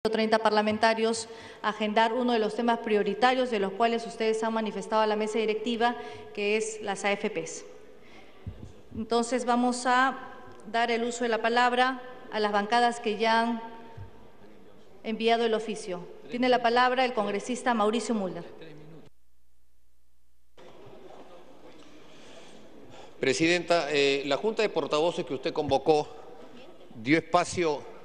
30 parlamentarios agendar uno de los temas prioritarios de los cuales ustedes han manifestado a la mesa directiva, que es las AFPs. Entonces vamos a dar el uso de la palabra a las bancadas que ya han enviado el oficio. Tiene la palabra el congresista Mauricio Mulder. Presidenta, la Junta de Portavoces que usted convocó dio espacio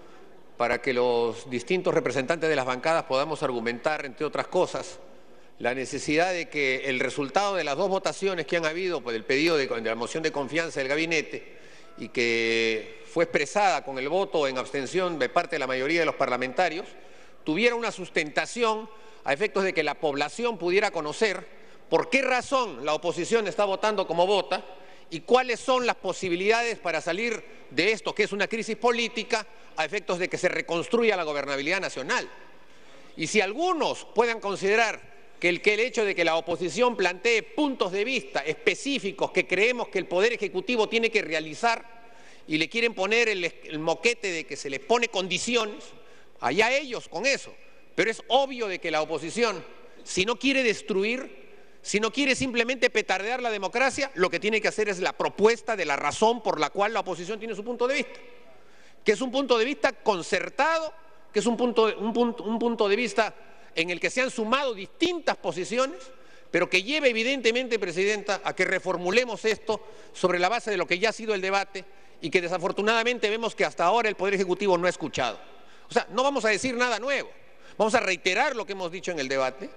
para que los distintos representantes de las bancadas podamos argumentar, entre otras cosas, la necesidad de que el resultado de las dos votaciones que han habido por el pedido de la moción de confianza del gabinete y que fue expresada con el voto en abstención de parte de la mayoría de los parlamentarios, tuviera una sustentación a efectos de que la población pudiera conocer por qué razón la oposición está votando como vota y cuáles son las posibilidades para salir de esto, que es una crisis política, a efectos de que se reconstruya la gobernabilidad nacional. Y si algunos puedan considerar que el hecho de que la oposición plantee puntos de vista específicos que creemos que el Poder Ejecutivo tiene que realizar y le quieren poner el moquete de que se les pone condiciones, allá ellos con eso. Pero es obvio de que la oposición, si no quiere destruir, si no quiere simplemente petardear la democracia, lo que tiene que hacer es la propuesta de la razón por la cual la oposición tiene su punto de vista, que es un punto de vista concertado, que es un punto de vista en el que se han sumado distintas posiciones, pero que lleva evidentemente, Presidenta, a que reformulemos esto sobre la base de lo que ya ha sido el debate y que desafortunadamente vemos que hasta ahora el Poder Ejecutivo no ha escuchado. O sea, no vamos a decir nada nuevo, vamos a reiterar lo que hemos dicho en el debate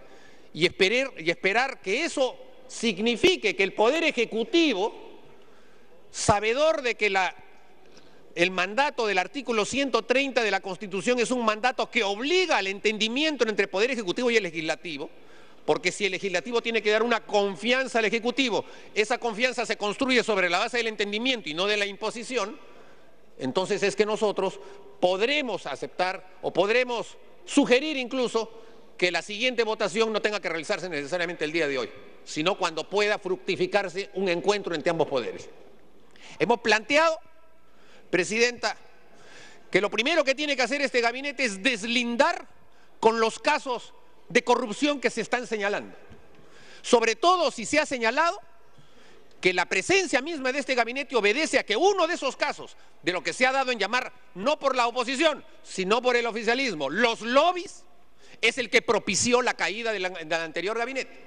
y esperar que eso signifique que el Poder Ejecutivo, sabedor de que el mandato del artículo 130 de la Constitución es un mandato que obliga al entendimiento entre el Poder Ejecutivo y el Legislativo, porque si el Legislativo tiene que dar una confianza al Ejecutivo, esa confianza se construye sobre la base del entendimiento y no de la imposición, entonces es que nosotros podremos aceptar o podremos sugerir incluso que la siguiente votación no tenga que realizarse necesariamente el día de hoy, sino cuando pueda fructificarse un encuentro entre ambos poderes. Hemos planteado, Presidenta, que lo primero que tiene que hacer este gabinete es deslindar con los casos de corrupción que se están señalando. Sobre todo si se ha señalado que la presencia misma de este gabinete obedece a que uno de esos casos, de lo que se ha dado en llamar, no por la oposición, sino por el oficialismo, los lobbies, es el que propició la caída del anterior gabinete.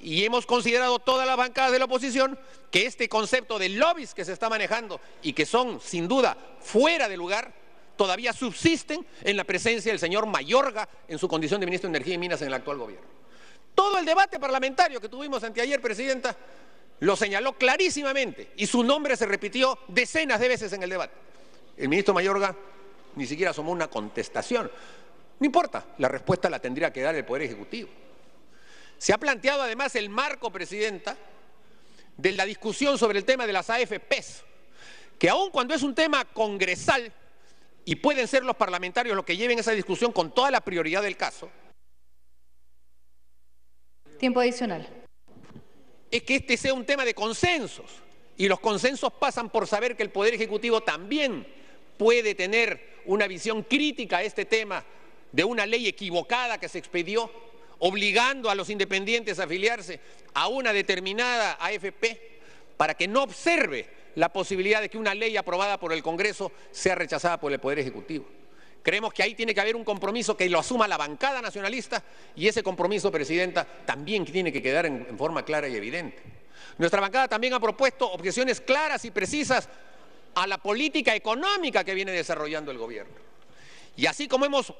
Y hemos considerado todas las bancadas de la oposición que este concepto de lobbies que se está manejando y que son sin duda fuera de lugar, todavía subsisten en la presencia del señor Mayorga en su condición de ministro de Energía y Minas en el actual gobierno. Todo el debate parlamentario que tuvimos anteayer, Presidenta, lo señaló clarísimamente y su nombre se repitió decenas de veces en el debate. El ministro Mayorga ni siquiera asomó una contestación. No importa, la respuesta la tendría que dar el Poder Ejecutivo. Se ha planteado además el marco, Presidenta, de la discusión sobre el tema de las AFPs, que aun cuando es un tema congresal y pueden ser los parlamentarios los que lleven esa discusión con toda la prioridad del caso. Tiempo adicional. Es que este sea un tema de consensos y los consensos pasan por saber que el Poder Ejecutivo también puede tener una visión crítica a este tema de una ley equivocada que se expedió, obligando a los independientes a afiliarse a una determinada AFP para que no observe la posibilidad de que una ley aprobada por el Congreso sea rechazada por el Poder Ejecutivo. Creemos que ahí tiene que haber un compromiso que lo asuma la bancada nacionalista y ese compromiso, Presidenta, también tiene que quedar en forma clara y evidente. Nuestra bancada también ha propuesto objeciones claras y precisas a la política económica que viene desarrollando el gobierno. Y así como hemos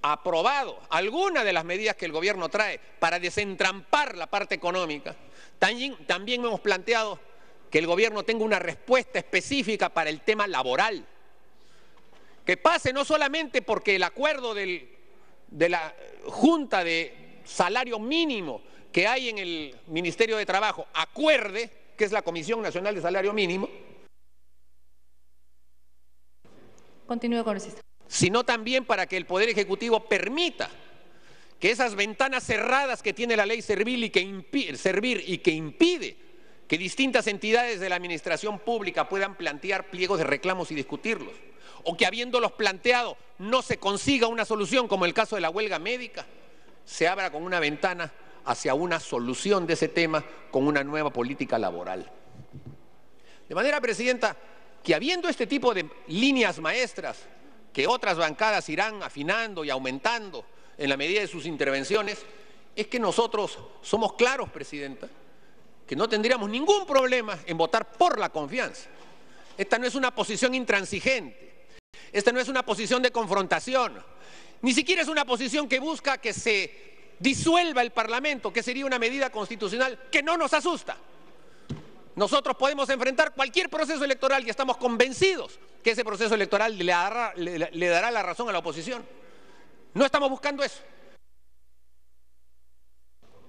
aprobado algunas de las medidas que el gobierno trae para desentrampar la parte económica, también hemos planteado que el gobierno tenga una respuesta específica para el tema laboral, que pase no solamente porque el acuerdo de la Junta de Salario Mínimo que hay en el Ministerio de Trabajo acuerde, que es la Comisión Nacional de Salario Mínimo. Continúe, congresista. Sino también para que el Poder Ejecutivo permita que esas ventanas cerradas que tiene la ley Servir y que impide que distintas entidades de la administración pública puedan plantear pliegos de reclamos y discutirlos. o que habiéndolos planteado no se consiga una solución, como el caso de la huelga médica, se abra con una ventana hacia una solución de ese tema con una nueva política laboral. De manera, Presidenta, que habiendo este tipo de líneas maestras que otras bancadas irán afinando y aumentando en la medida de sus intervenciones, es que nosotros somos claros, Presidenta, que no tendríamos ningún problema en votar por la confianza. Esta no es una posición intransigente, esta no es una posición de confrontación, ni siquiera es una posición que busca que se disuelva el Parlamento, que sería una medida constitucional que no nos asusta. Nosotros podemos enfrentar cualquier proceso electoral y estamos convencidos que ese proceso electoral le dará la razón a la oposición. No estamos buscando eso.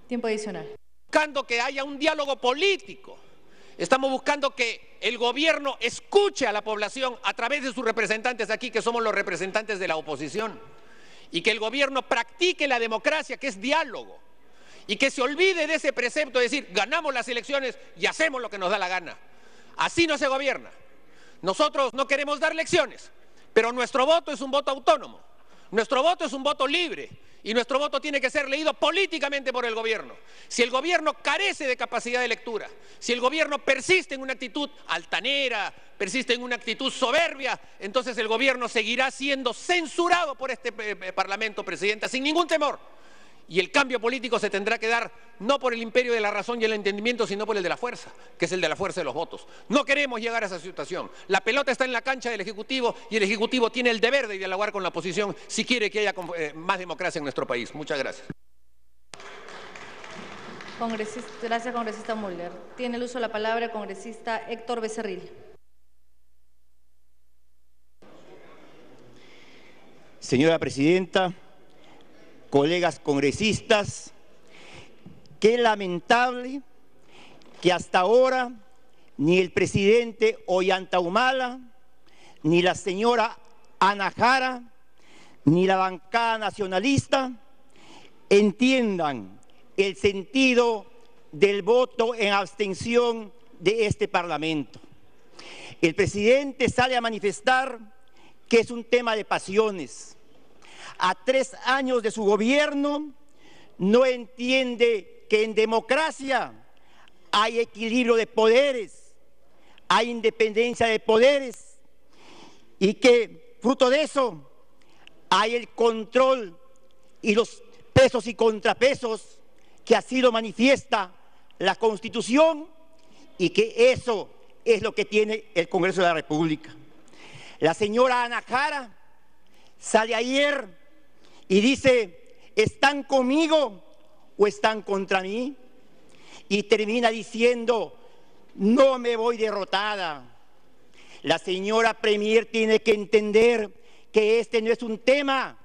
Tiempo adicional. Buscando que haya un diálogo político. Estamos buscando que el gobierno escuche a la población a través de sus representantes aquí, que somos los representantes de la oposición, y que el gobierno practique la democracia, que es diálogo, y que se olvide de ese precepto de decir, ganamos las elecciones y hacemos lo que nos da la gana. Así no se gobierna. Nosotros no queremos dar lecciones, pero nuestro voto es un voto autónomo, nuestro voto es un voto libre, y nuestro voto tiene que ser leído políticamente por el gobierno. Si el gobierno carece de capacidad de lectura, si el gobierno persiste en una actitud altanera, persiste en una actitud soberbia, entonces el gobierno seguirá siendo censurado por este Parlamento, Presidenta, sin ningún temor. Y el cambio político se tendrá que dar no por el imperio de la razón y el entendimiento, sino por el de la fuerza, que es el de la fuerza de los votos. No queremos llegar a esa situación. La pelota está en la cancha del Ejecutivo y el Ejecutivo tiene el deber de dialogar con la oposición si quiere que haya más democracia en nuestro país. Muchas gracias. Gracias, congresista Müller. Tiene el uso de la palabra el congresista Héctor Becerril. Señora Presidenta, colegas congresistas, qué lamentable que hasta ahora ni el presidente Ollanta Humala, ni la señora Ana Jara, ni la bancada nacionalista entiendan el sentido del voto en abstención de este Parlamento. El presidente sale a manifestar que es un tema de pasiones. A 3 años de su gobierno, no entiende que en democracia hay equilibrio de poderes, hay independencia de poderes y que fruto de eso hay el control y los pesos y contrapesos que así lo manifiesta la Constitución y que eso es lo que tiene el Congreso de la República. La señora Ana Jara sale ayer y dice, ¿están conmigo o están contra mí? Y termina diciendo, no me voy derrotada. La señora Premier tiene que entender que este no es un tema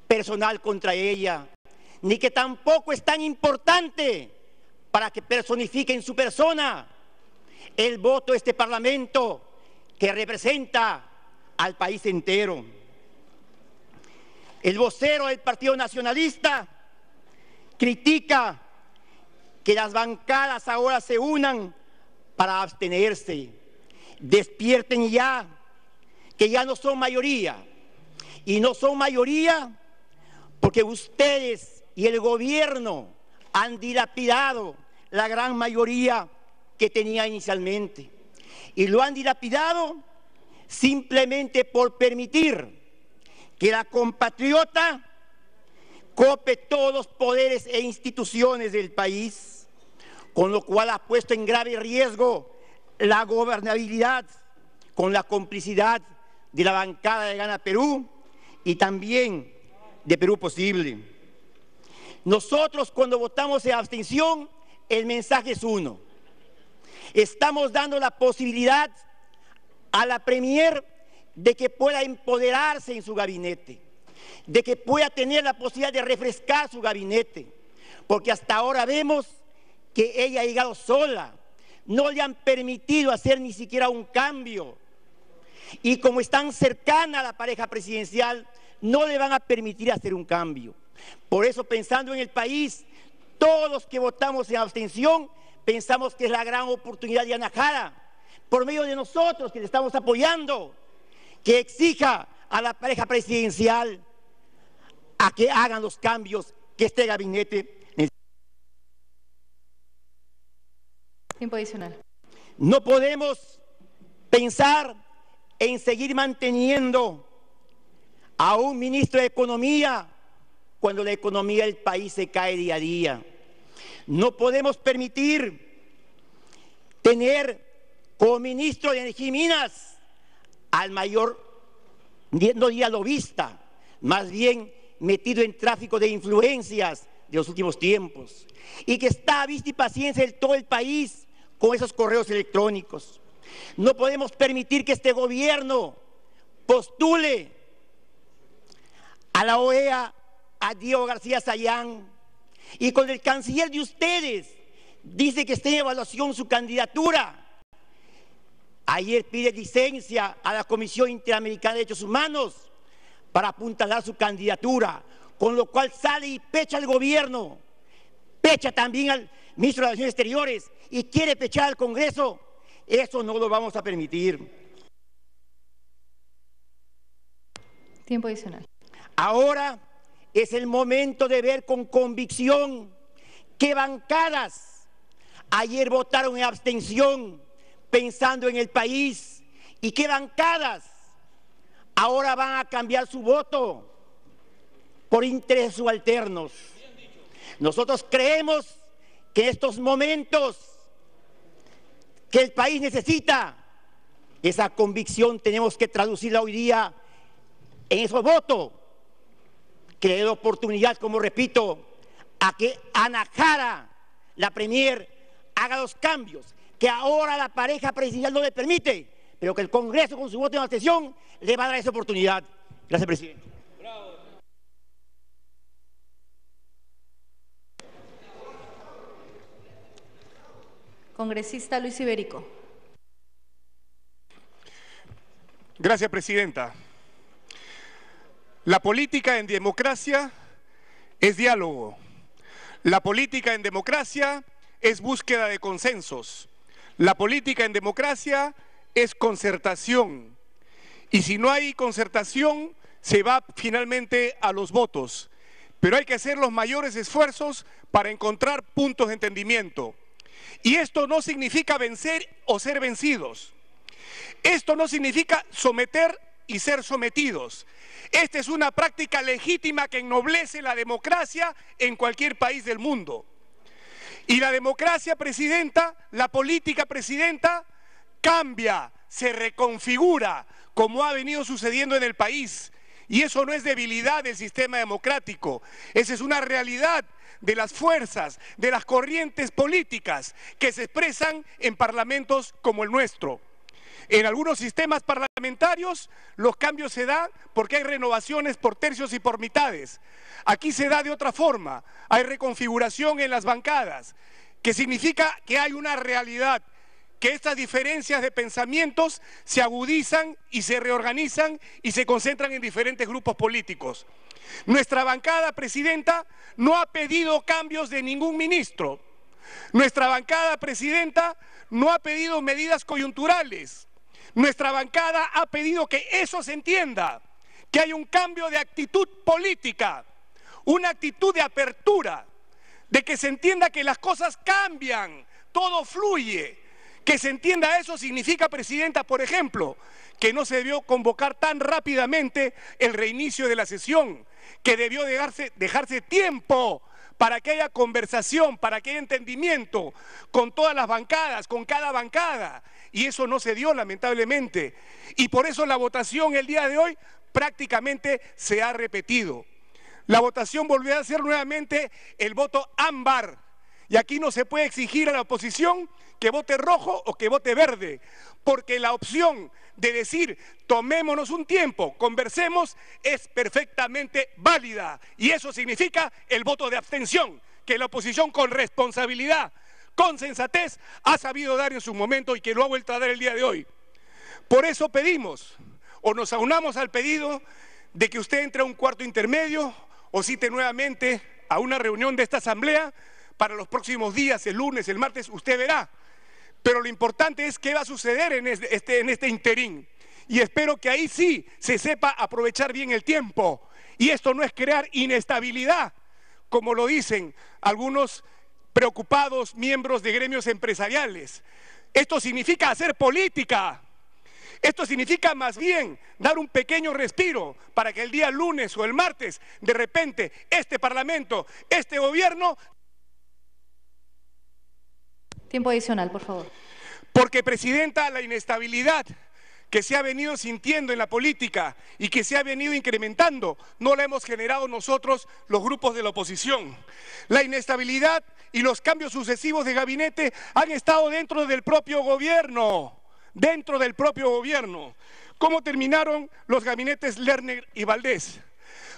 personal contra ella, ni que tampoco es tan importante para que personifique en su persona el voto de este Parlamento que representa al país entero. El vocero del Partido Nacionalista critica que las bancadas ahora se unan para abstenerse. Despierten ya, que ya no son mayoría. Y no son mayoría porque ustedes y el gobierno han dilapidado la gran mayoría que tenía inicialmente. Y lo han dilapidado simplemente por permitir que la compatriota cope todos los poderes e instituciones del país, con lo cual ha puesto en grave riesgo la gobernabilidad con la complicidad de la bancada de Gana Perú y también de Perú Posible. Nosotros cuando votamos en abstención, el mensaje es uno. Estamos dando la posibilidad a la Premier de que pueda empoderarse en su gabinete, de que pueda tener la posibilidad de refrescar su gabinete, porque hasta ahora vemos que ella ha llegado sola, no le han permitido hacer ni siquiera un cambio, y como están cercana a la pareja presidencial, no le van a permitir hacer un cambio. Por eso, pensando en el país, todos los que votamos en abstención, pensamos que es la gran oportunidad de Ana Jara, por medio de nosotros que le estamos apoyando, que exija a la pareja presidencial a que hagan los cambios que este gabinete necesita. Tiempo adicional. No podemos pensar en seguir manteniendo a un ministro de Economía cuando la economía del país se cae día a día. No podemos permitir tener como ministro de Energía y Minas al mayor, no diría lobista, más bien metido en tráfico de influencias de los últimos tiempos y que está a vista y paciencia en todo el país con esos correos electrónicos. No podemos permitir que este gobierno postule a la OEA a Diego García Sayán y con el canciller de ustedes dice que está en evaluación su candidatura. Ayer pide licencia a la Comisión Interamericana de Derechos Humanos para apuntalar su candidatura, con lo cual sale y pecha al gobierno, pecha también al ministro de Relaciones Exteriores y quiere pechar al Congreso. Eso no lo vamos a permitir. Tiempo adicional. Ahora es el momento de ver con convicción qué bancadas ayer votaron en abstención pensando en el país y qué bancadas ahora van a cambiar su voto por intereses subalternos. Nosotros creemos que en estos momentos que el país necesita esa convicción, tenemos que traducirla hoy día en esos votos que le dé la oportunidad, como repito, a que Ana Jara, la premier, haga los cambios que ahora la pareja presidencial no le permite, pero que el Congreso con su voto de abstención le va a dar esa oportunidad. Gracias, presidente. Bravo. Congresista Luis Iberico. Gracias, presidenta. La política en democracia es diálogo. La política en democracia es búsqueda de consensos. La política en democracia es concertación. Y si no hay concertación, se va finalmente a los votos. Pero hay que hacer los mayores esfuerzos para encontrar puntos de entendimiento. Y esto no significa vencer o ser vencidos. Esto no significa someter y ser sometidos. Esta es una práctica legítima que ennoblece la democracia en cualquier país del mundo. Y la democracia, presidenta, la política, presidenta, cambia, se reconfigura, como ha venido sucediendo en el país. Y eso no es debilidad del sistema democrático, esa es una realidad de las fuerzas, de las corrientes políticas que se expresan en parlamentos como el nuestro. En algunos sistemas parlamentarios los cambios se dan porque hay renovaciones por tercios y por mitades. Aquí se da de otra forma, hay reconfiguración en las bancadas, que significa que hay una realidad, que estas diferencias de pensamientos se agudizan y se reorganizan y se concentran en diferentes grupos políticos. Nuestra bancada, presidenta, no ha pedido cambios de ningún ministro. Nuestra bancada, presidenta, no ha pedido medidas coyunturales. Nuestra bancada ha pedido que eso se entienda, que hay un cambio de actitud política, una actitud de apertura, de que se entienda que las cosas cambian, todo fluye. Que se entienda eso significa, presidenta, por ejemplo, que no se debió convocar tan rápidamente el reinicio de la sesión, que debió dejarse tiempo para que haya conversación, para que haya entendimiento con todas las bancadas, con cada bancada. Y eso no se dio, lamentablemente. Y por eso la votación el día de hoy prácticamente se ha repetido. La votación volvió a ser nuevamente el voto ámbar. Y aquí no se puede exigir a la oposición que vote rojo o que vote verde, porque la opción de decir tomémonos un tiempo, conversemos, es perfectamente válida. Y eso significa el voto de abstención, que la oposición con responsabilidad, con sensatez, ha sabido dar en su momento y que lo ha vuelto a dar el día de hoy. Por eso pedimos, o nos aunamos al pedido de que usted entre a un cuarto intermedio o cite nuevamente a una reunión de esta asamblea para los próximos días, el lunes, el martes, usted verá. Pero lo importante es qué va a suceder en este interín. y espero que ahí sí se sepa aprovechar bien el tiempo. Y esto no es crear inestabilidad, como lo dicen algunos preocupados miembros de gremios empresariales. Esto significa hacer política. Esto significa más bien dar un pequeño respiro para que el día lunes o el martes, de repente, este Parlamento, este gobierno... Tiempo adicional, por favor. Porque, Presidenta, la inestabilidad que se ha venido sintiendo en la política y que se ha venido incrementando, no la hemos generado nosotros, los grupos de la oposición. La inestabilidad y los cambios sucesivos de gabinete han estado dentro del propio gobierno. ¿Cómo terminaron los gabinetes Lerner y Valdés?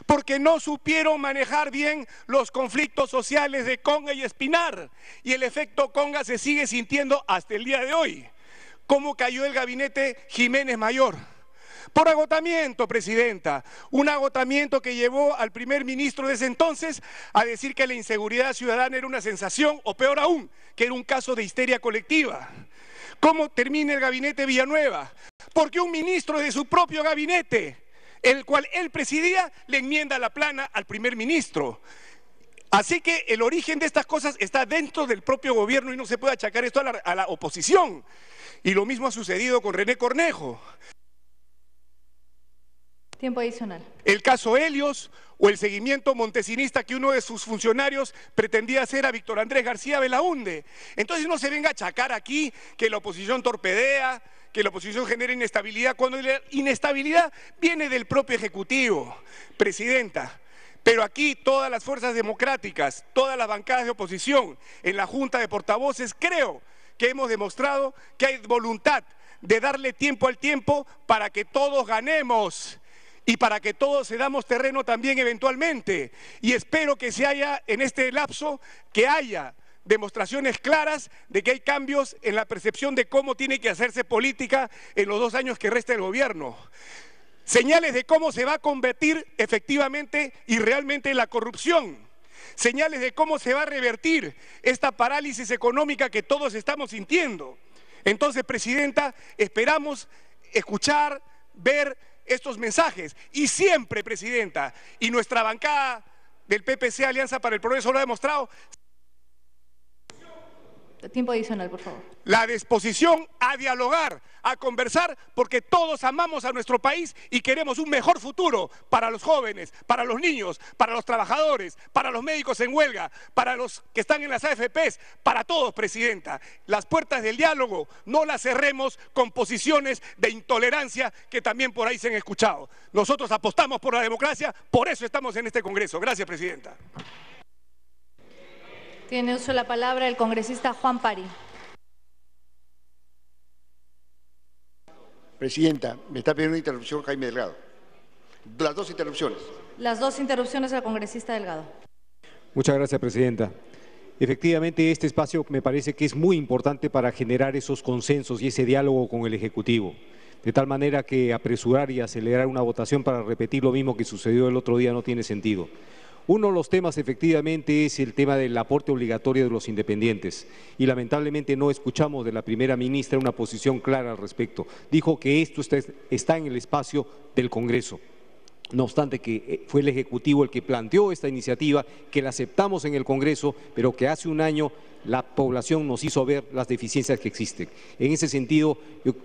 Porque no supieron manejar bien los conflictos sociales de Conga y Espinar, y el efecto Conga se sigue sintiendo hasta el día de hoy. ¿Cómo cayó el gabinete Jiménez Mayor? Por agotamiento, Presidenta, un agotamiento que llevó al primer ministro de ese entonces a decir que la inseguridad ciudadana era una sensación, o peor aún, que era un caso de histeria colectiva. ¿Cómo termina el gabinete Villanueva? Porque un ministro de su propio gabinete, el cual él presidía, le enmienda la plana al primer ministro. Así que el origen de estas cosas está dentro del propio gobierno y no se puede achacar esto a la oposición. Y lo mismo ha sucedido con René Cornejo. Tiempo adicional. El caso Helios o el seguimiento montesinista que uno de sus funcionarios pretendía hacer a Víctor Andrés García Belaúnde. Entonces no se venga a achacar aquí que la oposición torpedea, que la oposición genera inestabilidad, cuando la inestabilidad viene del propio Ejecutivo. Presidenta, pero aquí todas las fuerzas democráticas, todas las bancadas de oposición, en la Junta de Portavoces, creo que hemos demostrado que hay voluntad de darle tiempo al tiempo para que todos ganemos y para que todos cedamos terreno también eventualmente. Y espero que se haya en este lapso, que haya demostraciones claras de que hay cambios en la percepción de cómo tiene que hacerse política en los 2 años que resta el gobierno. Señales de cómo se va a convertir efectivamente y realmente en la corrupción. Señales de cómo se va a revertir esta parálisis económica que todos estamos sintiendo. Entonces, Presidenta, esperamos escuchar, ver estos mensajes. Y siempre, Presidenta, y nuestra bancada del PPC Alianza para el Progreso lo ha demostrado. Tiempo adicional, por favor. La disposición a dialogar, a conversar, porque todos amamos a nuestro país y queremos un mejor futuro para los jóvenes, para los niños, para los trabajadores, para los médicos en huelga, para los que están en las AFPs, para todos, Presidenta. Las puertas del diálogo no las cerremos con posiciones de intolerancia que también por ahí se han escuchado. Nosotros apostamos por la democracia, por eso estamos en este Congreso. Gracias, Presidenta. Tiene uso de la palabra el congresista Juan Pari. Presidenta, me está pidiendo una interrupción Jaime Delgado. Las 2 interrupciones. Las 2 interrupciones al congresista Delgado. Muchas gracias, Presidenta. Efectivamente, este espacio me parece que es muy importante para generar esos consensos y ese diálogo con el Ejecutivo. De tal manera que apresurar y acelerar una votación para repetir lo mismo que sucedió el otro día no tiene sentido. Uno de los temas efectivamente es el tema del aporte obligatorio de los independientes y lamentablemente no escuchamos de la primera ministra una posición clara al respecto. Dijo que esto está en el espacio del Congreso. No obstante que fue el Ejecutivo el que planteó esta iniciativa, que la aceptamos en el Congreso, pero que hace un año la población nos hizo ver las deficiencias que existen. En ese sentido,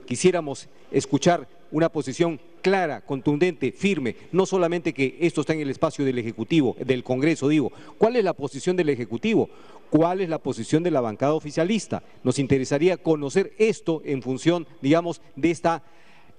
quisiéramos escuchar una posición clara, contundente, firme, no solamente que esto está en el espacio del Ejecutivo, del Congreso, digo. ¿Cuál es la posición del Ejecutivo? ¿Cuál es la posición de la bancada oficialista? Nos interesaría conocer esto en función, digamos, de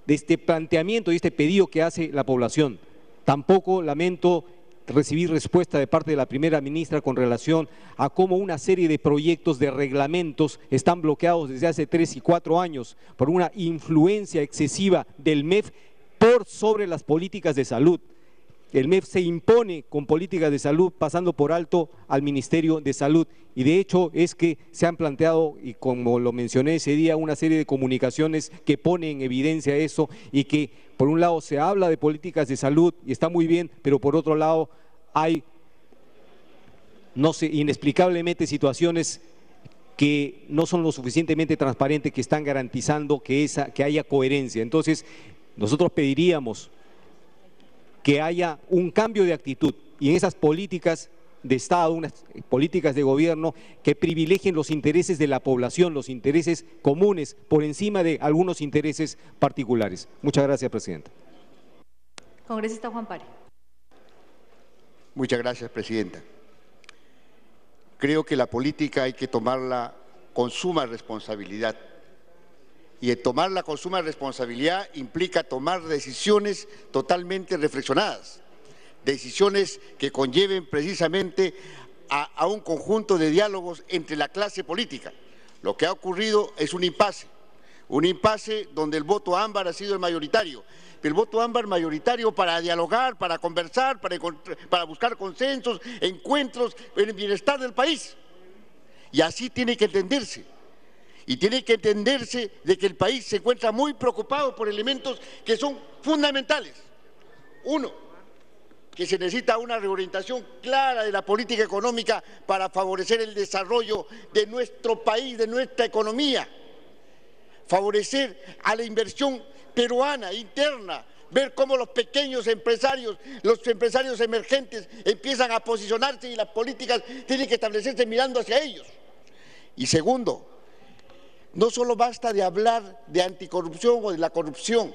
este planteamiento y este pedido que hace la población. Tampoco lamento recibir respuesta de parte de la primera ministra con relación a cómo una serie de proyectos de reglamentos están bloqueados desde hace 3 y 4 años por una influencia excesiva del MEF por sobre las políticas de salud. El MEF se impone con políticas de salud pasando por alto al Ministerio de Salud y de hecho es que se han planteado, y como lo mencioné ese día, una serie de comunicaciones que ponen en evidencia eso y que por un lado se habla de políticas de salud y está muy bien, pero por otro lado hay, no sé, inexplicablemente situaciones que no son lo suficientemente transparentes, que están garantizando que haya coherencia. Entonces, Nosotros pediríamos que haya un cambio de actitud y en esas políticas de Estado, unas políticas de gobierno que privilegien los intereses de la población, los intereses comunes, por encima de algunos intereses particulares. Muchas gracias, Presidenta. Congresista Juan Pari. Muchas gracias, Presidenta. Creo que la política hay que tomarla con suma responsabilidad. Y tomarla con suma responsabilidad implica tomar decisiones totalmente reflexionadas, decisiones que conlleven precisamente a un conjunto de diálogos entre la clase política. Lo que ha ocurrido es un impasse donde el voto ámbar ha sido el mayoritario. El voto ámbar mayoritario para dialogar, para conversar, para buscar consensos, encuentros en el bienestar del país. Y así tiene que entenderse. Y tiene que entenderse de que el país se encuentra muy preocupado por elementos que son fundamentales. Uno, que se necesita una reorientación clara de la política económica para favorecer el desarrollo de nuestro país, de nuestra economía. Favorecer a la inversión peruana, interna, ver cómo los pequeños empresarios, los empresarios emergentes empiezan a posicionarse y las políticas tienen que establecerse mirando hacia ellos. Y segundo, no solo basta de hablar de anticorrupción o de la corrupción,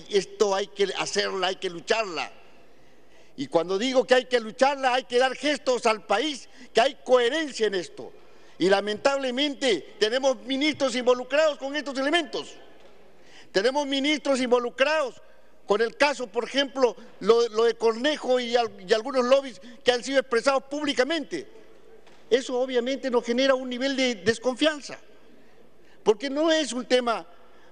esto hay que hacerla, hay que lucharla. Y cuando digo que hay que lucharla, hay que dar gestos al país, que hay coherencia en esto. Y lamentablemente tenemos ministros involucrados con estos elementos. Tenemos ministros involucrados con el caso, por ejemplo, lo de Cornejo y algunos lobbies que han sido expresados públicamente. Eso obviamente nos genera un nivel de desconfianza, porque no es un tema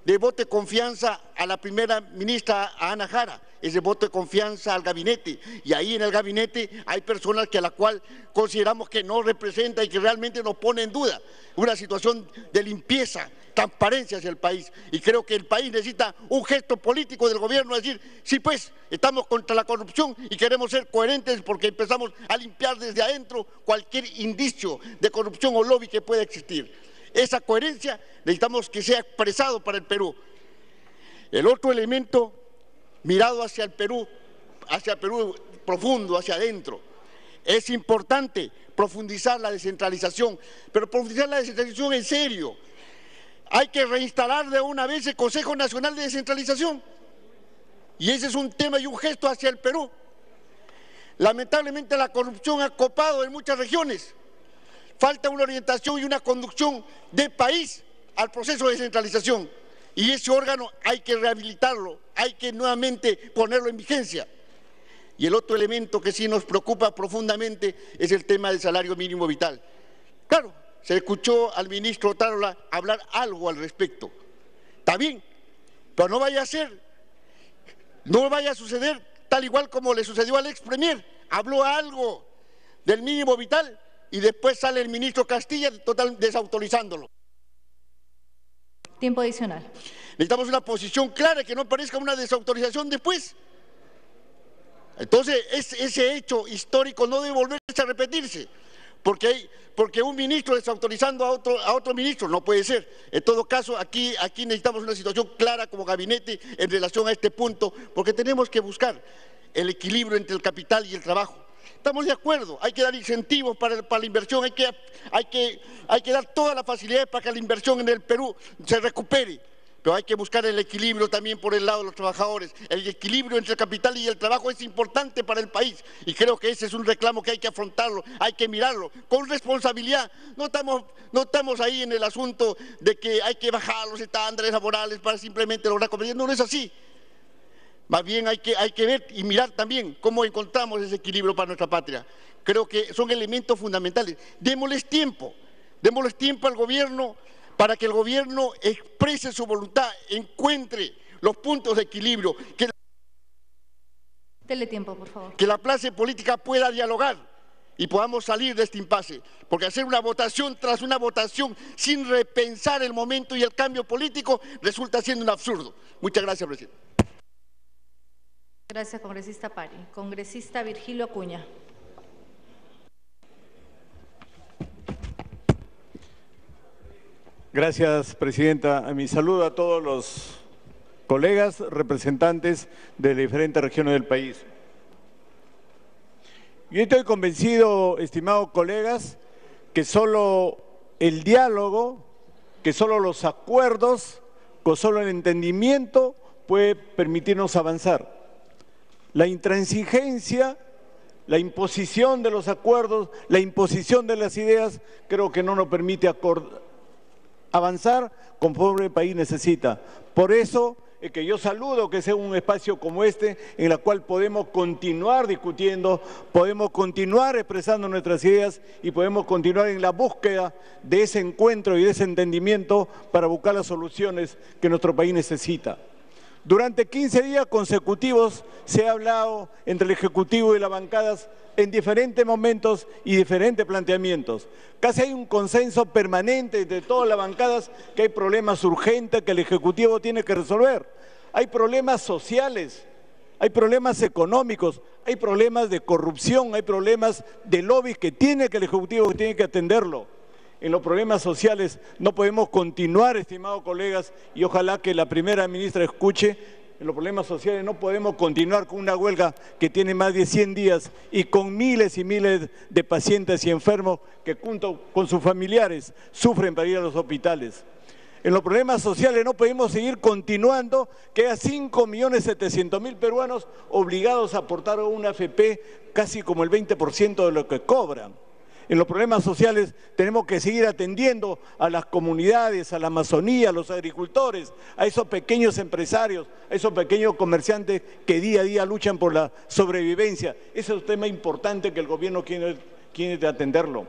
de voto de confianza a la primera ministra, a Ana Jara, es de voto de confianza al gabinete, y ahí en el gabinete hay personas que a la cual consideramos que no representa y que realmente nos pone en duda una situación de limpieza, transparencia hacia el país, y creo que el país necesita un gesto político del gobierno, decir, sí pues, estamos contra la corrupción y queremos ser coherentes porque empezamos a limpiar desde adentro cualquier indicio de corrupción o lobby que pueda existir. Esa coherencia necesitamos que sea expresado para el Perú. El otro elemento, mirado hacia el Perú profundo, hacia adentro, es importante profundizar la descentralización, pero profundizar la descentralización en serio. Hay que reinstalar de una vez el Consejo Nacional de Descentralización, y ese es un tema y un gesto hacia el Perú. Lamentablemente la corrupción ha copado en muchas regiones. Falta una orientación y una conducción de país al proceso de descentralización. Y ese órgano hay que rehabilitarlo, hay que nuevamente ponerlo en vigencia. Y el otro elemento que sí nos preocupa profundamente es el tema del salario mínimo vital. Claro, se escuchó al ministro Otárola hablar algo al respecto. Está bien, pero no vaya a suceder tal igual como le sucedió al ex premier. Habló algo del mínimo vital y después sale el ministro Castilla total desautorizándolo. Tiempo adicional. Necesitamos una posición clara, que no parezca una desautorización después. Entonces, ese hecho histórico no debe volverse a repetirse, porque un ministro desautorizando a otro ministro no puede ser. En todo caso, aquí necesitamos una situación clara como gabinete en relación a este punto, porque tenemos que buscar el equilibrio entre el capital y el trabajo. Estamos de acuerdo, hay que dar incentivos para la inversión, hay que dar todas las facilidades para que la inversión en el Perú se recupere, pero hay que buscar el equilibrio también por el lado de los trabajadores. El equilibrio entre el capital y el trabajo es importante para el país y creo que ese es un reclamo que hay que afrontarlo, hay que mirarlo con responsabilidad. No estamos ahí en el asunto de que hay que bajar los estándares laborales para simplemente lograr convergencia, no es así. Más bien hay que ver y mirar también cómo encontramos ese equilibrio para nuestra patria. Creo que son elementos fundamentales. Démosles tiempo al gobierno para que el gobierno exprese su voluntad, encuentre los puntos de equilibrio, Dele tiempo, por favor. Que la clase política pueda dialogar y podamos salir de este impasse, porque hacer una votación tras una votación sin repensar el momento y el cambio político resulta siendo un absurdo. Muchas gracias, presidente. Gracias, congresista Pari. Congresista Virgilio Acuña. Gracias, presidenta. Mi saludo a todos los colegas representantes de diferentes regiones del país. Yo estoy convencido, estimados colegas, que solo el diálogo, que solo los acuerdos, que solo el entendimiento puede permitirnos avanzar. La intransigencia, la imposición de los acuerdos, la imposición de las ideas, creo que no nos permite avanzar conforme el país necesita. Por eso es que yo saludo que sea un espacio como este en el cual podemos continuar discutiendo, podemos continuar expresando nuestras ideas y podemos continuar en la búsqueda de ese encuentro y de ese entendimiento para buscar las soluciones que nuestro país necesita. Durante 15 días consecutivos se ha hablado entre el Ejecutivo y las bancadas en diferentes momentos y diferentes planteamientos. Casi hay un consenso permanente de todas las bancadas que hay problemas urgentes que el Ejecutivo tiene que resolver. Hay problemas sociales, hay problemas económicos, hay problemas de corrupción, hay problemas de lobbies que tiene que el Ejecutivo tiene que atenderlo. En los problemas sociales no podemos continuar, estimados colegas, y ojalá que la primera ministra escuche, en los problemas sociales no podemos continuar con una huelga que tiene más de 100 días y con miles y miles de pacientes y enfermos que junto con sus familiares sufren para ir a los hospitales. En los problemas sociales no podemos seguir continuando que haya 5.700.000 peruanos obligados a aportar a una AFP casi como el 20% de lo que cobran. En los problemas sociales tenemos que seguir atendiendo a las comunidades, a la Amazonía, a los agricultores, a esos pequeños empresarios, a esos pequeños comerciantes que día a día luchan por la sobrevivencia. Ese es un tema importante que el gobierno quiere atenderlo.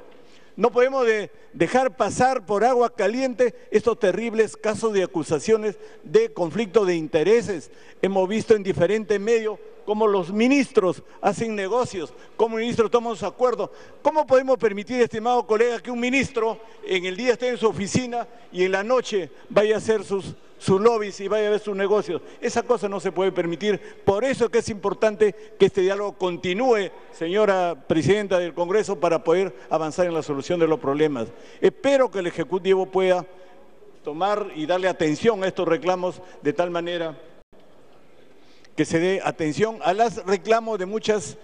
No podemos dejar pasar por agua caliente estos terribles casos de acusaciones de conflicto de intereses. Hemos visto en diferentes medios cómo los ministros hacen negocios, cómo los ministros toman sus acuerdos. ¿Cómo podemos permitir, estimados colegas, que un ministro en el día esté en su oficina y en la noche vaya a hacer sus lobbies y vaya a ver sus negocios? Esa cosa no se puede permitir. Por eso es que es importante que este diálogo continúe, señora presidenta del Congreso, para poder avanzar en la solución de los problemas. Espero que el Ejecutivo pueda tomar y darle atención a estos reclamos de tal manera que se dé atención a los reclamos de muchas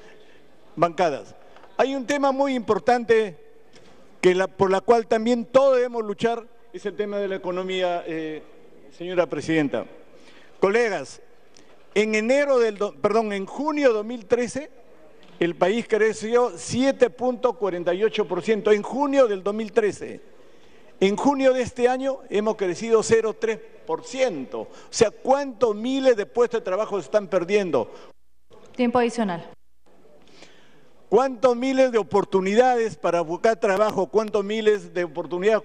bancadas. Hay un tema muy importante por la cual también todos debemos luchar, es el tema de la economía, señora presidenta. Colegas, en junio de 2013 el país creció 7.48%, en junio del 2013. En junio de este año hemos crecido 0,3%. O sea, ¿cuántos miles de puestos de trabajo se están perdiendo? Tiempo adicional. ¿Cuántos miles de oportunidades para buscar trabajo? ¿Cuántos miles de oportunidades?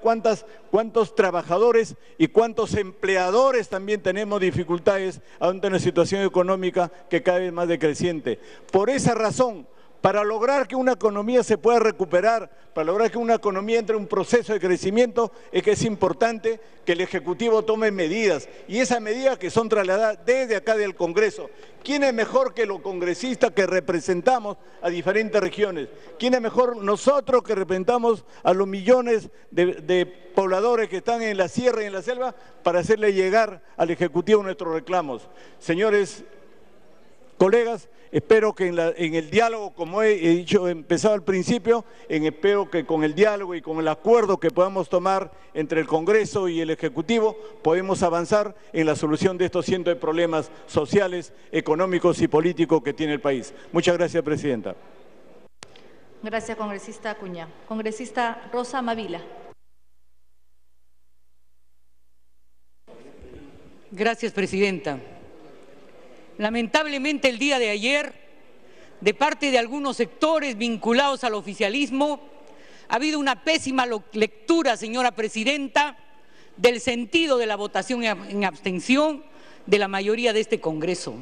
¿Cuántos trabajadores y cuántos empleadores también tenemos dificultades ante una situación económica que cada vez más decreciente? Por esa razón, para lograr que una economía se pueda recuperar, para lograr que una economía entre en un proceso de crecimiento, es que es importante que el Ejecutivo tome medidas, y esas medidas que son trasladadas desde acá del Congreso. ¿Quién es mejor que los congresistas que representamos a diferentes regiones? ¿Quién es mejor nosotros que representamos a los millones de pobladores que están en la sierra y en la selva para hacerle llegar al Ejecutivo nuestros reclamos? Señores colegas, espero que en el diálogo, como he empezado al principio, espero que con el diálogo y con el acuerdo que podamos tomar entre el Congreso y el Ejecutivo, podemos avanzar en la solución de estos cientos de problemas sociales, económicos y políticos que tiene el país. Muchas gracias, presidenta. Gracias, congresista Acuña. Congresista Rosa Mavila. Gracias, presidenta. Lamentablemente, el día de ayer, de parte de algunos sectores vinculados al oficialismo, ha habido una pésima lectura, señora presidenta, del sentido de la votación en abstención de la mayoría de este Congreso.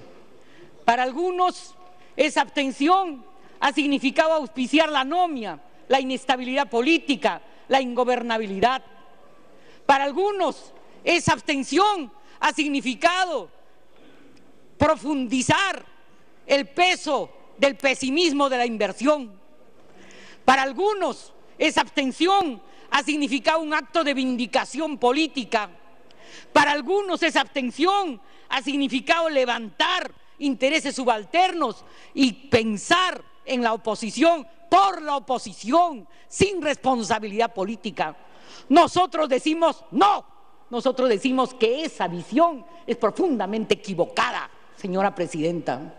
Para algunos, esa abstención ha significado auspiciar la anomia, la inestabilidad política, la ingobernabilidad. Para algunos, esa abstención ha significado profundizar el peso del pesimismo de la inversión. Para algunos, esa abstención ha significado un acto de vindicación política. Para algunos, esa abstención ha significado levantar intereses subalternos y pensar en la oposición por la oposición, sin responsabilidad política. Nosotros decimos no, nosotros decimos que esa visión es profundamente equivocada, señora presidenta.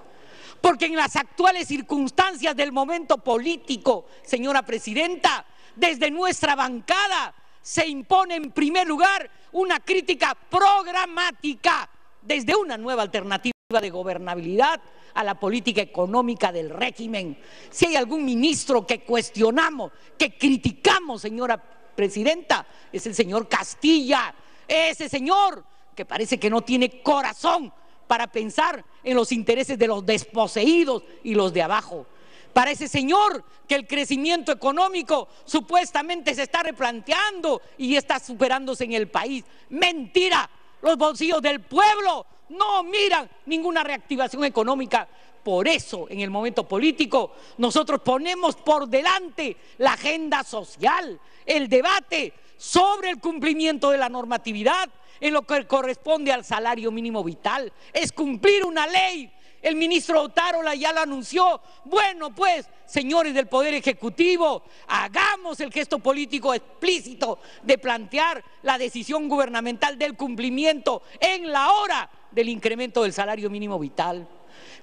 Porque en las actuales circunstancias del momento político, señora presidenta, desde nuestra bancada se impone en primer lugar una crítica programática desde una nueva alternativa de gobernabilidad a la política económica del régimen. Si hay algún ministro que cuestionamos, que criticamos, señora presidenta, es el señor Castilla, ese señor que parece que no tiene corazón para pensar en los intereses de los desposeídos y los de abajo. Para ese señor que el crecimiento económico supuestamente se está replanteando y está superándose en el país. Mentira, los bolsillos del pueblo no miran ninguna reactivación económica. Por eso, en el momento político, nosotros ponemos por delante la agenda social, el debate sobre el cumplimiento de la normatividad en lo que corresponde al salario mínimo vital. Es cumplir una ley. El ministro Otárola ya lo anunció. Bueno, pues, señores del Poder Ejecutivo, hagamos el gesto político explícito de plantear la decisión gubernamental del cumplimiento en la hora del incremento del salario mínimo vital.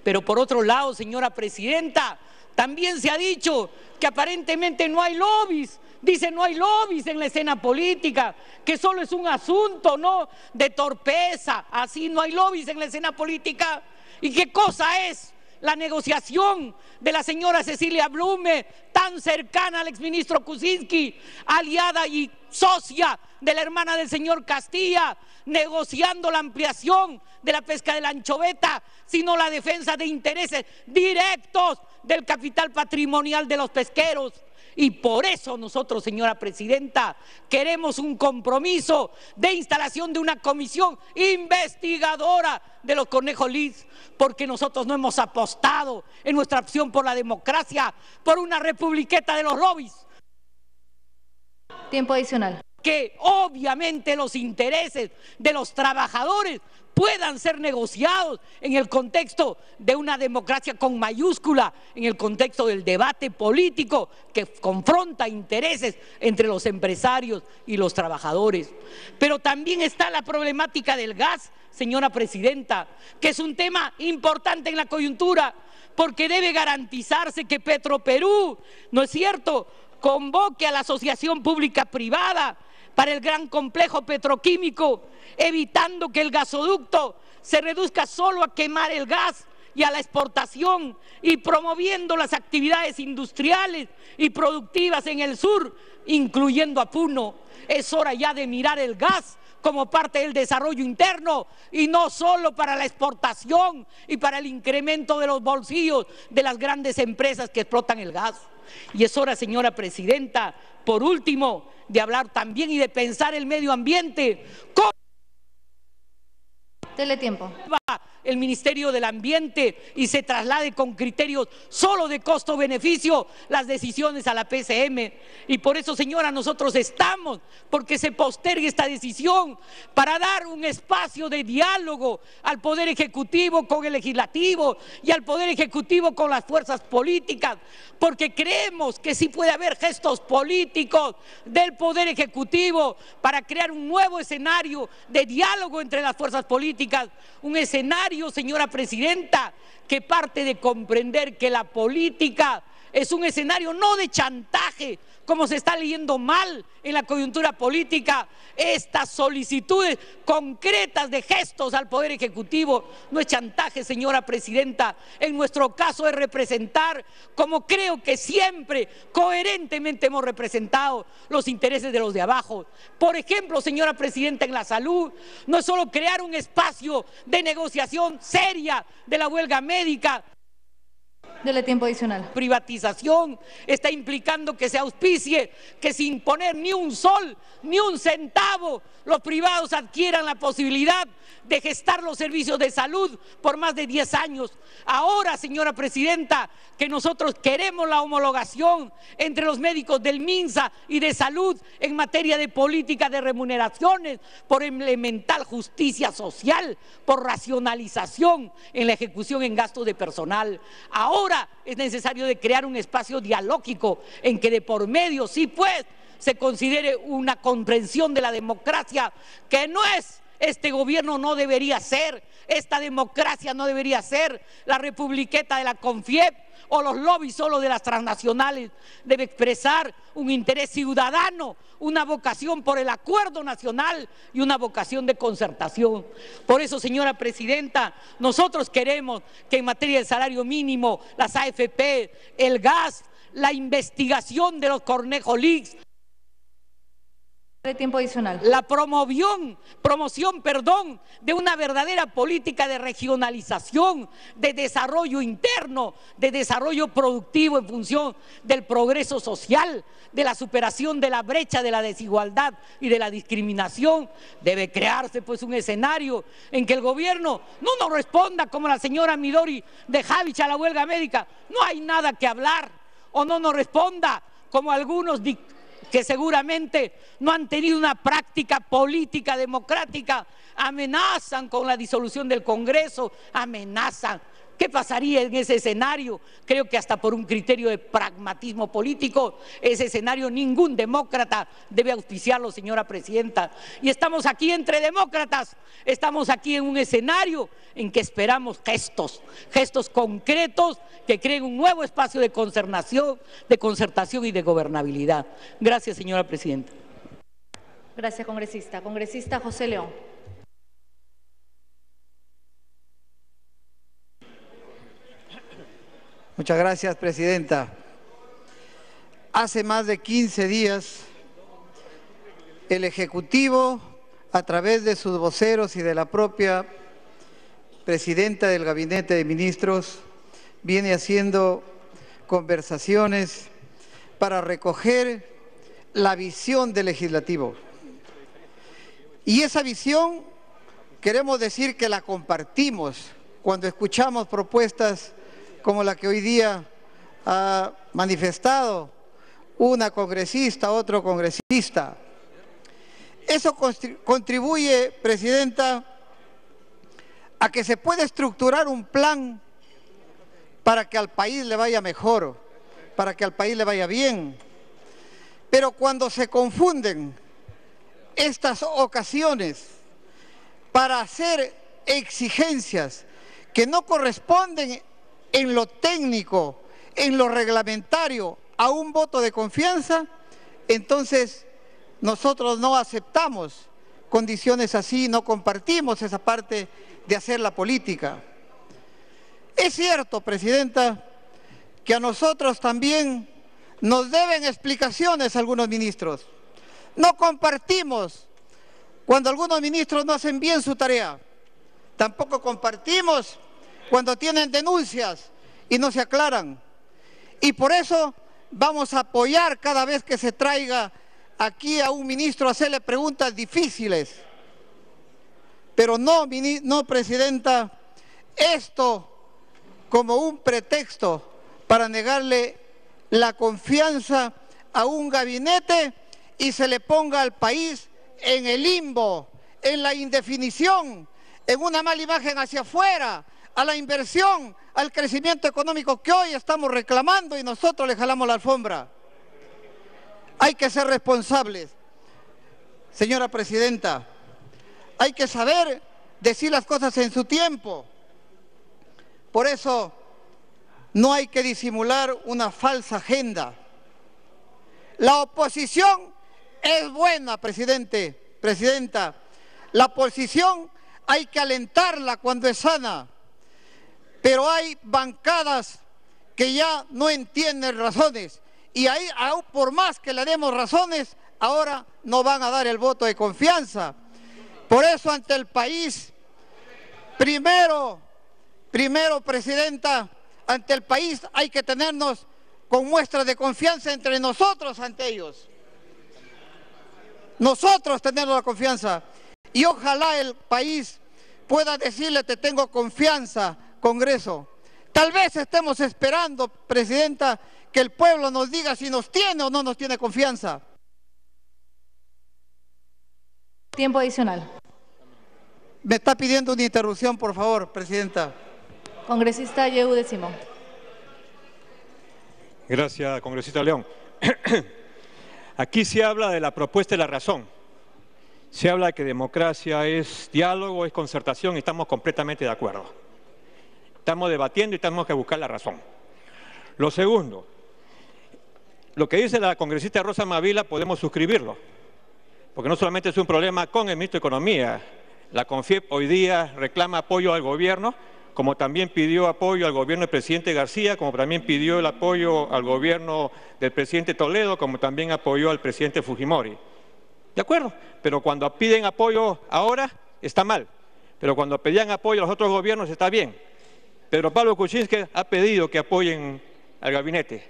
Pero por otro lado, señora presidenta, también se ha dicho que aparentemente no hay lobbies. Dice, no hay lobbies en la escena política, que solo es un asunto, ¿no?, de torpeza. Así no hay lobbies en la escena política. ¿Y qué cosa es la negociación de la señora Cecilia Blume, tan cercana al exministro Kuczynski, aliada y socia de la hermana del señor Castilla, negociando la ampliación de la pesca de la anchoveta, sino la defensa de intereses directos del capital patrimonial de los pesqueros? Y por eso nosotros, señora presidenta, queremos un compromiso de instalación de una comisión investigadora de los conejos Lis, porque nosotros no hemos apostado en nuestra opción por la democracia, por una republiqueta de los lobbies. Tiempo adicional. Que obviamente los intereses de los trabajadores puedan ser negociados en el contexto de una democracia con mayúscula, en el contexto del debate político que confronta intereses entre los empresarios y los trabajadores. Pero también está la problemática del gas, señora presidenta, que es un tema importante en la coyuntura, porque debe garantizarse que Petroperú, ¿no es cierto?, convoque a la asociación pública-privada para el gran complejo petroquímico, evitando que el gasoducto se reduzca solo a quemar el gas y a la exportación, y promoviendo las actividades industriales y productivas en el sur, incluyendo a Puno. Es hora ya de mirar el gas como parte del desarrollo interno y no solo para la exportación y para el incremento de los bolsillos de las grandes empresas que explotan el gas. Y es hora, señora presidenta, por último, de hablar también y de pensar el medio ambiente. ¿Cómo? Dele tiempo. El Ministerio del Ambiente y se traslade con criterios solo de costo-beneficio las decisiones a la PCM. Y por eso, señora, nosotros estamos porque se postergue esta decisión para dar un espacio de diálogo al Poder Ejecutivo con el Legislativo y al Poder Ejecutivo con las fuerzas políticas, porque creemos que sí puede haber gestos políticos del Poder Ejecutivo para crear un nuevo escenario de diálogo entre las fuerzas políticas, un escenario, señora presidenta, que parte de comprender que la política es un escenario no de chantaje, como se está leyendo mal en la coyuntura política. Estas solicitudes concretas de gestos al Poder Ejecutivo no es chantaje, señora presidenta. En nuestro caso es representar, como creo que siempre coherentemente hemos representado, los intereses de los de abajo. Por ejemplo, señora presidenta, en la salud no es solo crear un espacio de negociación seria de la huelga médica. Dele tiempo adicional. Privatización está implicando que se auspicie, que sin poner ni un sol, ni un centavo, los privados adquieran la posibilidad de gestar los servicios de salud por más de 10 años. Ahora, señora presidenta, que nosotros queremos la homologación entre los médicos del MINSA y de salud en materia de política de remuneraciones, por elemental justicia social, por racionalización en la ejecución en gastos de personal. Ahora es necesario de crear un espacio dialógico en que de por medio, sí pues, se considere una comprensión de la democracia, que no es este gobierno, no debería ser, esta democracia no debería ser la republiqueta de la CONFIEP o los lobbies solo de las transnacionales. Debe expresar un interés ciudadano, una vocación por el acuerdo nacional y una vocación de concertación. Por eso, señora presidenta, nosotros queremos que en materia del salario mínimo, las AFP, el gas, la investigación de los Cornejo Leaks, de tiempo adicional. La promoción de una verdadera política de regionalización, de desarrollo interno, de desarrollo productivo en función del progreso social, de la superación de la brecha de la desigualdad y de la discriminación. Debe crearse pues un escenario en que el gobierno no nos responda como la señora Midori de Javich a la huelga médica, no hay nada que hablar, o no nos responda como algunos que seguramente no han tenido una práctica política democrática, amenazan con la disolución del Congreso, amenazan. ¿Qué pasaría en ese escenario? Creo que hasta por un criterio de pragmatismo político, ese escenario ningún demócrata debe auspiciarlo, señora presidenta. Y estamos aquí entre demócratas, estamos aquí en un escenario en que esperamos gestos concretos que creen un nuevo espacio de concertación y de gobernabilidad. Gracias, señora presidenta. Gracias, congresista. Congresista José León. Muchas gracias, presidenta. Hace más de 15 días, el Ejecutivo, a través de sus voceros y de la propia presidenta del Gabinete de Ministros, viene haciendo conversaciones para recoger la visión del Legislativo. Y esa visión queremos decir que la compartimos cuando escuchamos propuestas como la que hoy día ha manifestado una congresista, otro congresista. Eso contribuye, presidenta, a que se pueda estructurar un plan para que al país le vaya mejor, para que al país le vaya bien. Pero cuando se confunden estas ocasiones para hacer exigencias que no corresponden en lo técnico, en lo reglamentario, a un voto de confianza, entonces nosotros no aceptamos condiciones así, no compartimos esa parte de hacer la política. Es cierto, presidenta, que a nosotros también nos deben explicaciones algunos ministros. No compartimos cuando algunos ministros no hacen bien su tarea. Tampoco compartimos cuando tienen denuncias y no se aclaran. Y por eso vamos a apoyar cada vez que se traiga aquí a un ministro a hacerle preguntas difíciles. Pero no, presidenta, esto como un pretexto para negarle la confianza a un gabinete y se le ponga al país en el limbo, en la indefinición, en una mala imagen hacia afuera, a la inversión, al crecimiento económico que hoy estamos reclamando y nosotros le jalamos la alfombra. Hay que ser responsables, señora presidenta. Hay que saber decir las cosas en su tiempo. Por eso no hay que disimular una falsa agenda. La oposición es buena, presidenta. La oposición hay que alentarla cuando es sana. Pero hay bancadas que ya no entienden razones y ahí, por más que le demos razones, ahora no van a dar el voto de confianza. Por eso ante el país, primero, presidenta, ante el país hay que tenernos con muestras de confianza entre nosotros ante ellos. Nosotros tenemos la confianza y ojalá el país pueda decirle: te tengo confianza, Congreso. Tal vez estemos esperando, Presidenta, que el pueblo nos diga si nos tiene o no nos tiene confianza. Tiempo adicional. Me está pidiendo una interrupción, por favor, Presidenta. Congresista Yehu de Simón. Gracias, congresista León. Aquí se habla de la propuesta y la razón. Se habla de que democracia es diálogo, es concertación y estamos completamente de acuerdo. Estamos debatiendo y tenemos que buscar la razón. Lo segundo, lo que dice la congresista Rosa Mavila podemos suscribirlo, porque no solamente es un problema con el ministro de Economía. La CONFIEP hoy día reclama apoyo al gobierno, como también pidió apoyo al gobierno del presidente García, como también pidió el apoyo al gobierno del presidente Toledo, como también apoyó al presidente Fujimori. ¿De acuerdo? Pero cuando piden apoyo ahora, está mal. Pero cuando pedían apoyo a los otros gobiernos, está bien. Pedro Pablo Kuczynski ha pedido que apoyen al gabinete.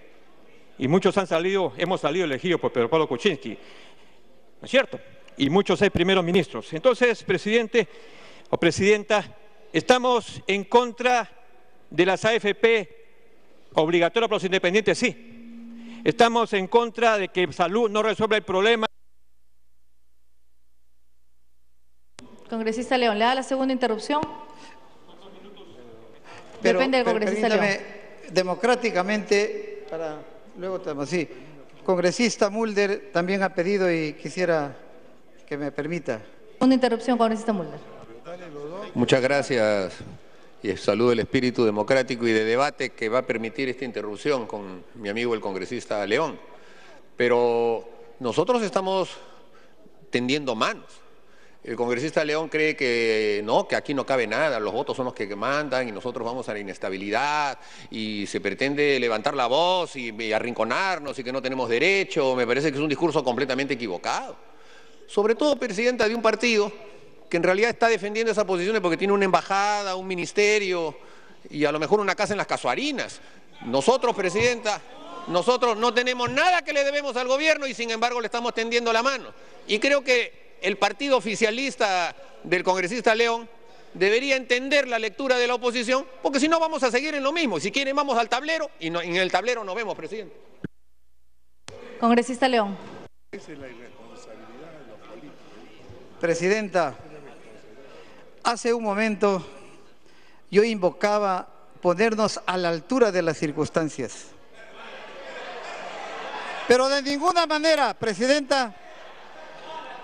Y muchos hemos salido elegidos por Pedro Pablo Kuczynski. ¿No es cierto? Y muchos hay primeros ministros. Entonces, presidente o presidenta, ¿estamos en contra de las AFP obligatorias para los independientes? Sí. ¿Estamos en contra de que salud no resuelva el problema? Congresista León, ¿le da la segunda interrupción? Depende del congresista León. Democráticamente, para luego tenemos, sí. Congresista Mulder también ha pedido y quisiera que me permita. Una interrupción, congresista Mulder. Muchas gracias y saludo el espíritu democrático y de debate que va a permitir esta interrupción con mi amigo el congresista León. Pero nosotros estamos tendiendo manos. El congresista León cree que no, que aquí no cabe nada, los votos son los que mandan y nosotros vamos a la inestabilidad y se pretende levantar la voz y arrinconarnos y que no tenemos derecho. Me parece que es un discurso completamente equivocado. Sobre todo, presidenta, de un partido que en realidad está defendiendo esas posiciones porque tiene una embajada, un ministerio y a lo mejor una casa en las Casuarinas. Nosotros, presidenta, nosotros no tenemos nada que le debemos al gobierno y sin embargo le estamos tendiendo la mano. Y creo que el partido oficialista del congresista León debería entender la lectura de la oposición, porque si no vamos a seguir en lo mismo. Si quieren vamos al tablero y en el tablero nos vemos, presidente. Congresista León. Esa es la irresponsabilidad de los políticos. Presidenta, hace un momento yo invocaba ponernos a la altura de las circunstancias. Pero de ninguna manera, Presidenta,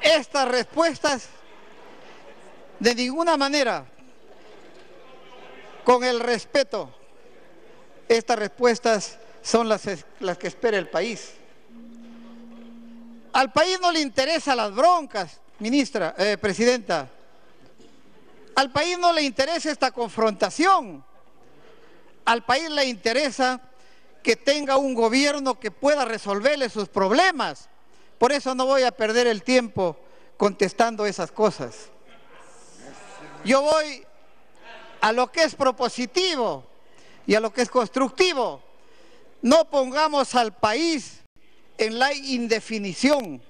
estas respuestas, de ninguna manera, con el respeto, estas respuestas son las que espera el país. Al país no le interesan las broncas, Presidenta. Al país no le interesa esta confrontación. Al país le interesa que tenga un gobierno que pueda resolverle sus problemas. Por eso no voy a perder el tiempo contestando esas cosas. Yo voy a lo que es propositivo y a lo que es constructivo. No pongamos al país en la indefinición.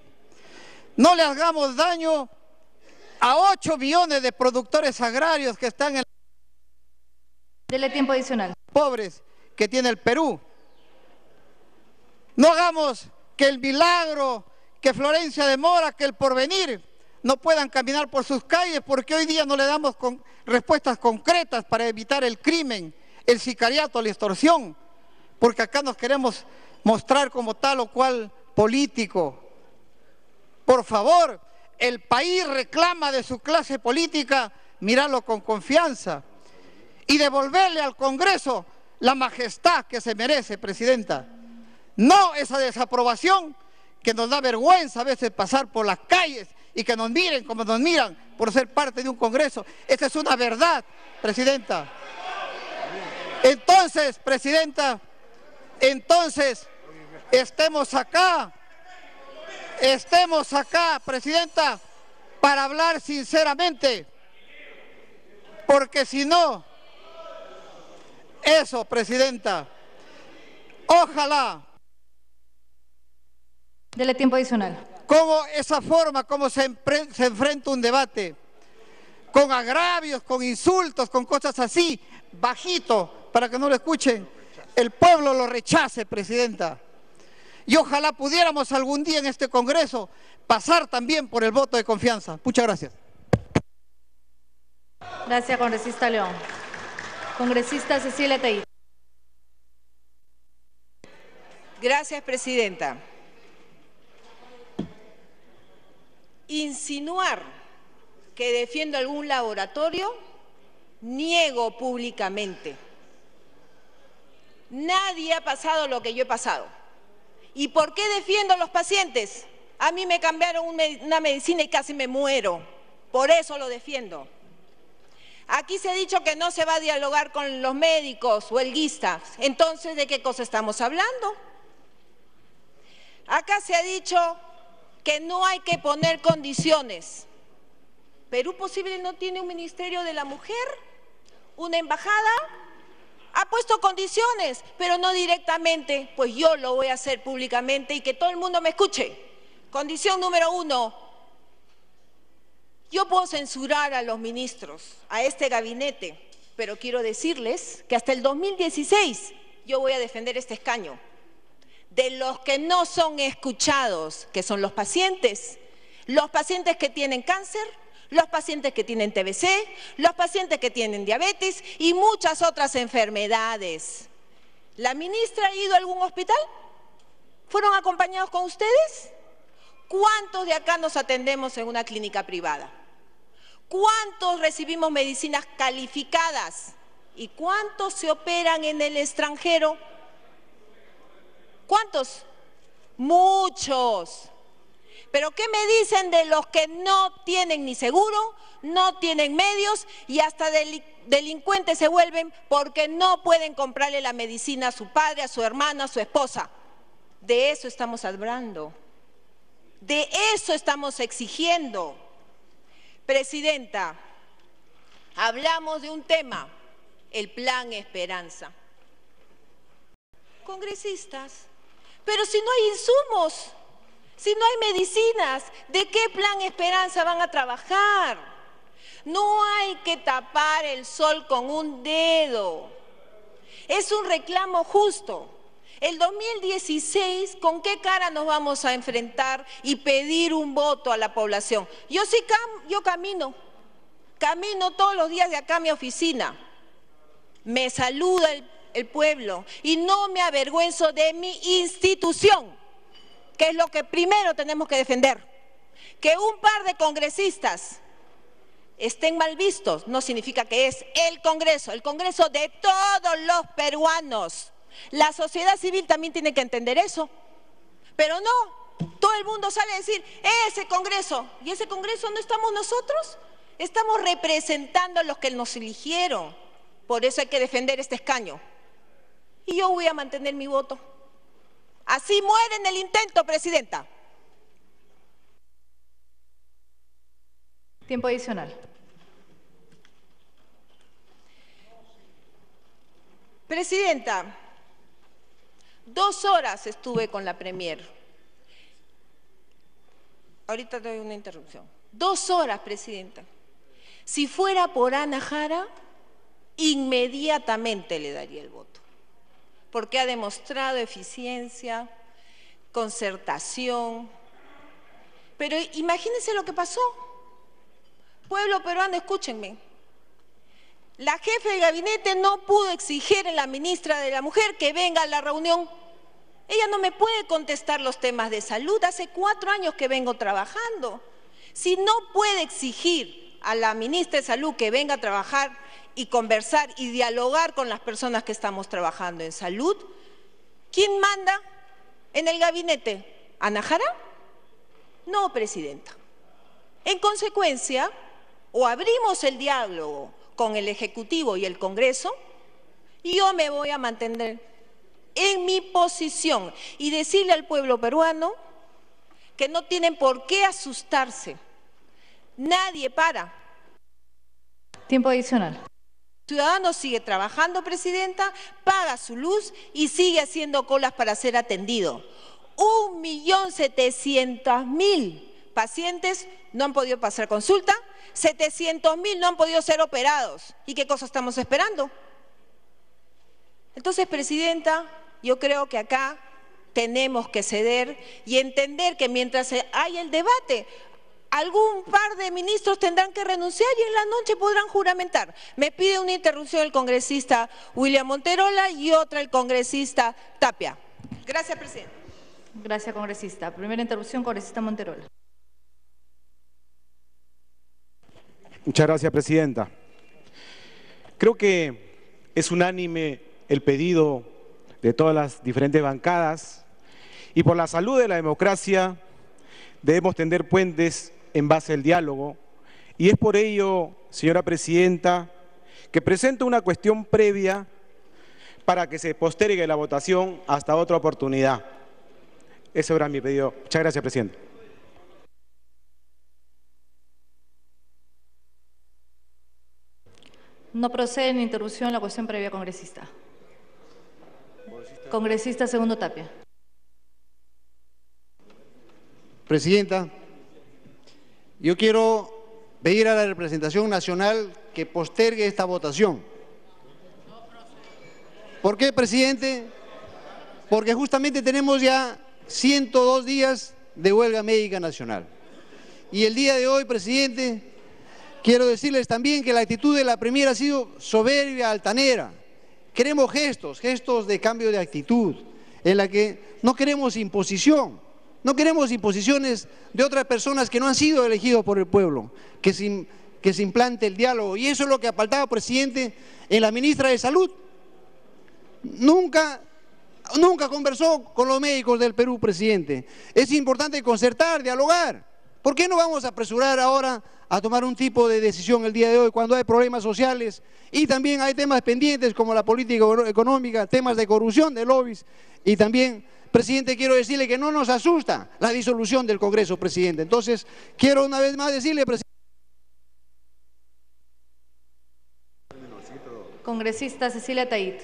No le hagamos daño a 8 millones de productores agrarios que están en... Dele tiempo adicional. Pobres que tiene el Perú. No hagamos que el Milagro, que Florencia de Mora, que el Porvenir no puedan caminar por sus calles porque hoy día no le damos respuestas concretas para evitar el crimen, el sicariato, la extorsión, porque acá nos queremos mostrar como tal o cual político. Por favor, el país reclama de su clase política mirarlo con confianza y devolverle al Congreso la majestad que se merece, Presidenta. No esa desaprobación que nos da vergüenza a veces pasar por las calles y que nos miren como nos miran por ser parte de un Congreso. Esa es una verdad, Presidenta. Entonces, Presidenta, estemos acá, Presidenta, para hablar sinceramente, porque si no, eso, presidenta. Ojalá. Dele tiempo adicional. Como esa forma, como se enfrenta un debate, con agravios, con insultos, con cosas así, bajito, para que no lo escuchen, el pueblo lo rechace, presidenta. Y ojalá pudiéramos algún día en este Congreso pasar también por el voto de confianza. Muchas gracias. Gracias, congresista León. Congresista Cecilia Teide. Gracias, presidenta. Insinuar que defiendo algún laboratorio, niego públicamente. Nadie ha pasado lo que yo he pasado. ¿Y por qué defiendo a los pacientes? A mí me cambiaron una medicina y casi me muero. Por eso lo defiendo. Aquí se ha dicho que no se va a dialogar con los médicos huelguistas. Entonces, ¿de qué cosa estamos hablando? Acá se ha dicho que no hay que poner condiciones. ¿Perú Posible no tiene un Ministerio de la Mujer? ¿Una embajada? Ha puesto condiciones, pero no directamente. Pues yo lo voy a hacer públicamente y que todo el mundo me escuche. Condición número 1. Yo puedo censurar a los ministros, a este gabinete, pero quiero decirles que hasta el 2016 yo voy a defender este escaño. De los que no son escuchados, que son los pacientes que tienen cáncer, los pacientes que tienen TBC, los pacientes que tienen diabetes y muchas otras enfermedades. ¿La ministra ha ido a algún hospital? ¿Fueron acompañados con ustedes? ¿Cuántos de acá nos atendemos en una clínica privada? ¿Cuántos recibimos medicinas calificadas? ¿Y cuántos se operan en el extranjero? ¿Cuántos? Muchos. ¿Pero qué me dicen de los que no tienen ni seguro, no tienen medios y hasta delincuentes se vuelven porque no pueden comprarle la medicina a su padre, a su hermano, a su esposa? De eso estamos hablando. De eso estamos exigiendo. Presidenta, hablamos de un tema, el Plan Esperanza. Congresistas, pero si no hay insumos, si no hay medicinas, ¿de qué Plan Esperanza van a trabajar? No hay que tapar el sol con un dedo. Es un reclamo justo. El 2016, ¿con qué cara nos vamos a enfrentar y pedir un voto a la población? Yo camino todos los días de acá a mi oficina. Me saluda el pueblo y no me avergüenzo de mi institución, que es lo que primero tenemos que defender. Que un par de congresistas estén mal vistos no significa que es el Congreso de todos los peruanos. La sociedad civil también tiene que entender eso, pero no, todo el mundo sale a decir, ese Congreso, y ese Congreso no estamos nosotros, estamos representando a los que nos eligieron, por eso hay que defender este escaño. Y yo voy a mantener mi voto. Así muere en el intento, presidenta. Tiempo adicional. Presidenta, 2 horas estuve con la Premier. Ahorita doy una interrupción. 2 horas, presidenta. Si fuera por Ana Jara, inmediatamente le daría el voto, porque ha demostrado eficiencia, concertación. Pero imagínense lo que pasó. Pueblo peruano, escúchenme. La jefa de gabinete no pudo exigir a la ministra de la Mujer que venga a la reunión. Ella no me puede contestar los temas de salud. Hace 4 años que vengo trabajando. Si no puede exigir a la ministra de Salud que venga a trabajar y conversar y dialogar con las personas que estamos trabajando en salud, ¿quién manda en el gabinete? ¿Ana Jara? No, presidenta. En consecuencia, o abrimos el diálogo con el Ejecutivo y el Congreso, y yo me voy a mantener en mi posición y decirle al pueblo peruano que no tienen por qué asustarse. Nadie para. Tiempo adicional. ciudadano sigue trabajando, presidenta, paga su luz y sigue haciendo colas para ser atendido. 1.700.000 pacientes no han podido pasar consulta, 700.000 no han podido ser operados. ¿Y qué cosa estamos esperando? Entonces, presidenta, yo creo que acá tenemos que ceder y entender que mientras hay el debate, algún par de ministros tendrán que renunciar y en la noche podrán juramentar. Me pide una interrupción el congresista William Monterola y otra el congresista Tapia. Gracias, presidente. Gracias, congresista. Primera interrupción, congresista Monterola. Muchas gracias, presidenta. Creo que es unánime el pedido de todas las diferentes bancadas y por la salud de la democracia debemos tender puentes en base al diálogo y es por ello, señora presidenta, que presento una cuestión previa para que se postergue la votación hasta otra oportunidad. Ese era mi pedido. Muchas gracias, presidente. No procede en interrupción la cuestión previa, congresista. Congresista segundo Tapia. Presidenta, yo quiero pedir a la representación nacional que postergue esta votación. ¿Por qué, presidente? Porque justamente tenemos ya 102 días de huelga médica nacional. Y el día de hoy, presidente, quiero decirles también que la actitud de la Premier ha sido soberbia, altanera. Queremos gestos de cambio de actitud, en la que no queremos imposición. No queremos imposiciones de otras personas que no han sido elegidos por el pueblo, que se implante el diálogo. Y eso es lo que ha faltado, presidente, en la ministra de Salud. Nunca conversó con los médicos del Perú, presidente. Es importante concertar, dialogar. ¿Por qué no vamos a apresurar ahora a tomar un tipo de decisión el día de hoy cuando hay problemas sociales y también hay temas pendientes como la política económica, temas de corrupción, de lobbies y también... Presidente, quiero decirle que no nos asusta la disolución del Congreso, presidente. Entonces, quiero una vez más decirle, presidente. Congresista Cecilia Tayit.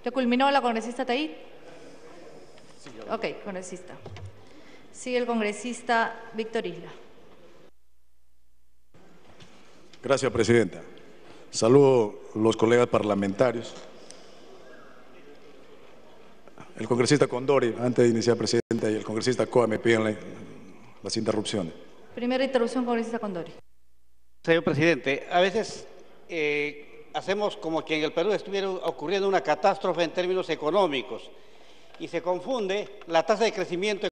¿Ya culminó la congresista Tayit? Ok, congresista. Sigue el congresista Víctor Isla. Gracias, presidenta. Saludo a los colegas parlamentarios. El congresista Condori, antes de iniciar, presidenta, y el congresista Coa me piden las interrupciones. Primera interrupción, congresista Condori. Señor presidente, a veces hacemos como que en el Perú estuviera ocurriendo una catástrofe en términos económicos y se confunde la tasa de crecimiento